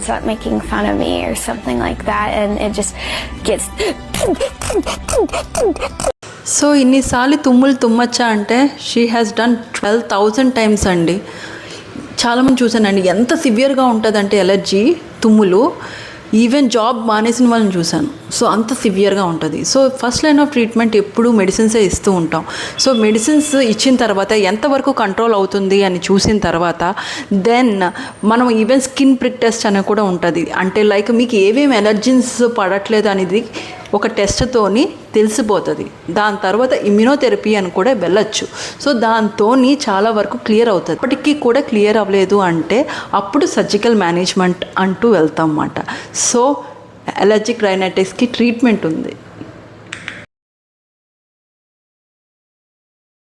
start making fun of me or something like that, and it just gets. So ఇన్నిసార్లు తుమ్ములు తుమ్మచ్చా అంటే she has done 12,000 times అండి. చాలామంది చూశానండి ఎంత సివియర్గా ఉంటుందంటే ఎలర్జీ తుమ్ములు. ఈవెన్ జాబ్ మానేసిన వాళ్ళని చూశాను. సో అంత సివియర్గా ఉంటుంది. So first line of treatment ఎప్పుడు మెడిసిన్సే ఇస్తూ ఉంటాం. సో మెడిసిన్స్ ఇచ్చిన తర్వాత ఎంతవరకు కంట్రోల్ అవుతుంది అని చూసిన తర్వాత దెన్ మనం ఈవెన్ స్కిన్ ప్రిక్ టెస్ట్ అనేది కూడా ఉంటుంది. అంటే లైక్ మీకు ఏమేమి ఎలర్జీస్ పడట్లేదు అనేది ఒక టెస్ట్తోని తెలిసిపోతుంది. దాని తర్వాత ఇమ్యూనోథెరపీ అని కూడా వెళ్ళచ్చు. సో దాంతో చాలా వరకు క్లియర్ అవుతుంది. ఇప్పటికీ కూడా క్లియర్ అవ్వలేదు అంటే అప్పుడు సర్జికల్ మేనేజ్మెంట్ అంటూ వెళ్తాం అన్నమాట. సో అలర్జిక్ రైనైటిస్కి ట్రీట్మెంట్ ఉంది.